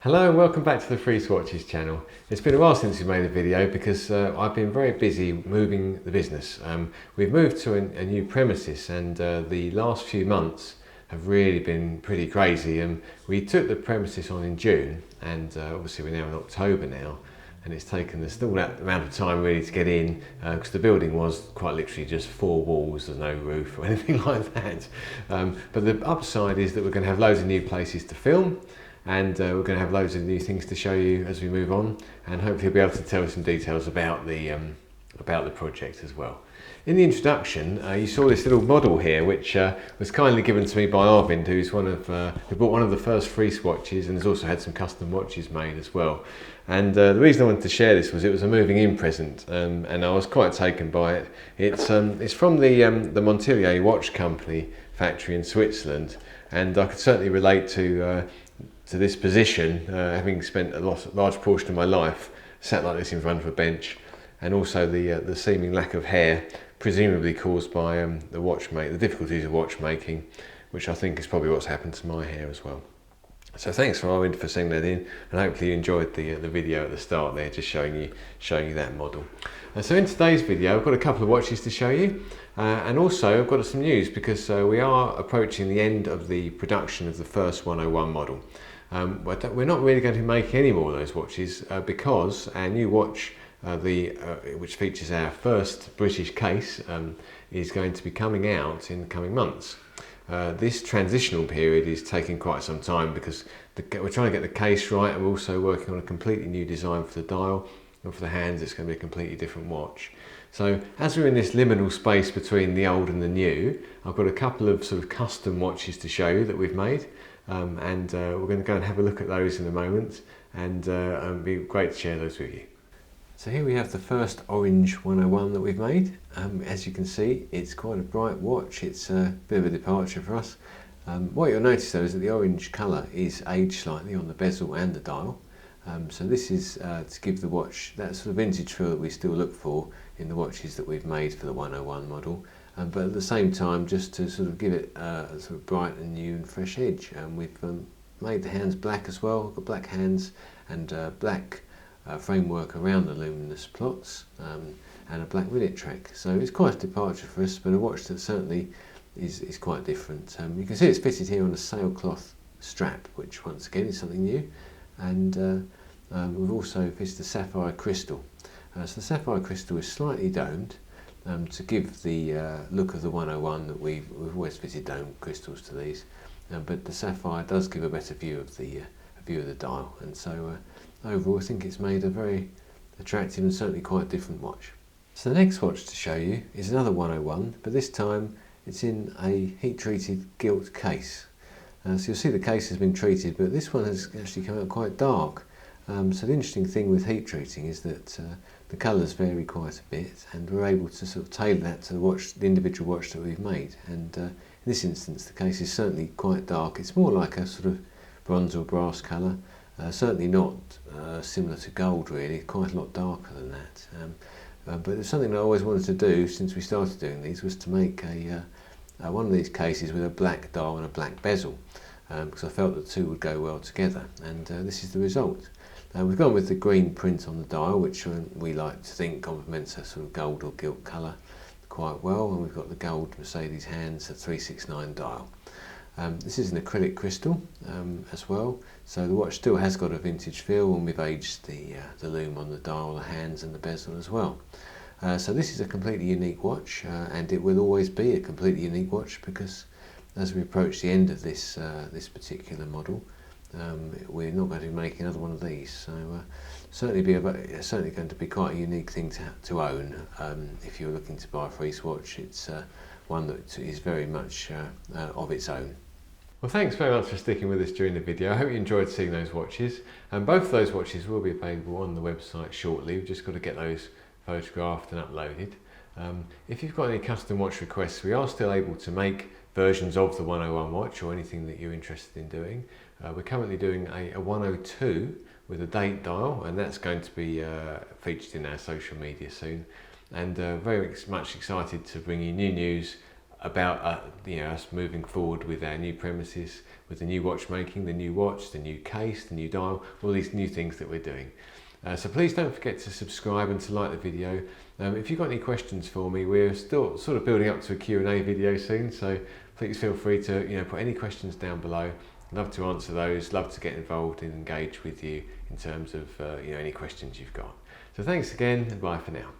Hello and welcome back to the Freese Watches channel. It's been a while since we made a video because I've been very busy moving the business. We've moved to a new premises and the last few months have really been pretty crazy. We took the premises on in June and obviously we're now in October now, and it's taken us all that amount of time really to get in because the building was quite literally just four walls, there's no roof or anything like that. But the upside is that we're going to have loads of new places to film. And we're going to have loads of new things to show you as we move on, and hopefully we'll be able to tell you some details about the project as well. In the introduction, you saw this little model here, which was kindly given to me by Arvind, who bought one of the first Freese watches and has also had some custom watches made as well. And the reason I wanted to share this was it was a moving in present, and I was quite taken by it. It's from the Montpellier Watch Company factory in Switzerland, and I could certainly relate to this position, having spent a large portion of my life sat like this in front of a bench, and also the seeming lack of hair, presumably caused by the difficulties of watchmaking, which I think is probably what's happened to my hair as well. So thanks Arvind for sending that in, and hopefully you enjoyed the video at the start there, just showing you that model. So in today's video I've got a couple of watches to show you, and also I've got some news because we are approaching the end of the production of the first 101 model. But we're not really going to be making any more of those watches because our new watch, which features our first British case, is going to be coming out in the coming months. This transitional period is taking quite some time because we're trying to get the case right, and we're also working on a completely new design for the dial, and for the hands it's going to be a completely different watch. So as we're in this liminal space between the old and the new, I've got a couple of sort of custom watches to show you that we've made. We're going to go and have a look at those in a moment, and it'd be great to share those with you. So here we have the first orange 101 that we've made. As you can see, it's quite a bright watch. It's a bit of a departure for us. What you'll notice though is that the orange colour is aged slightly on the bezel and the dial. So this is to give the watch that sort of vintage feel that we still look for in the watches that we've made for the 101 model. But at the same time, just to sort of give it a sort of bright and new and fresh edge. We've made the hands black as well. We've got black hands and black framework around the luminous plots, and a black minute track. So it's quite a departure for us, but a watch that certainly is quite different. You can see it's fitted here on a sailcloth strap, which once again is something new. And we've also fitted a sapphire crystal. So the sapphire crystal is slightly domed, to give the look of the 101 that we've always fitted dome crystals to these, but the sapphire does give a better view of the dial, and so overall I think it's made a very attractive and certainly quite different watch. So the next watch to show you is another 101, but this time it's in a heat treated gilt case. So you'll see the case has been treated, but this one has actually come out quite dark. So the interesting thing with heat treating is that the colours vary quite a bit, and we're able to sort of tailor that to the individual watch that we've made. And in this instance the case is certainly quite dark. It's more like a sort of bronze or brass colour, certainly not similar to gold really, quite a lot darker than that. But it's something I always wanted to do since we started doing these, was to make one of these cases with a black dial and a black bezel, because I felt that the two would go well together, and this is the result. We've gone with the green print on the dial, which we like to think complements a sort of gold or gilt colour quite well, and we've got the gold Mercedes hands, a 369 dial. This is an acrylic crystal as well, so the watch still has got a vintage feel, and we've aged the lume on the dial, the hands and the bezel as well. So this is a completely unique watch, and it will always be a completely unique watch, because as we approach the end of this particular model, we're not going to be making another one of these. So certainly going to be quite a unique thing to own. If you're looking to buy a Freese watch, it's one that is very much of its own. Well, thanks very much for sticking with us during the video. I hope you enjoyed seeing those watches, and both of those watches will be available on the website shortly. We've just got to get those photographed and uploaded. If you've got any custom watch requests, we are still able to make versions of the 101 watch, or anything that you're interested in doing. We're currently doing a 102 with a date dial, and that's going to be featured in our social media soon. And very much excited to bring you new news about us moving forward with our new premises, with the new watchmaking, the new watch, the new case, the new dial, all these new things that we're doing. So please don't forget to subscribe and to like the video. If you've got any questions for me, we're still sort of building up to a Q&A video soon, so please feel free to put any questions down below. Love to answer those, love to get involved and engage with you in terms of any questions you've got. So thanks again, and bye for now.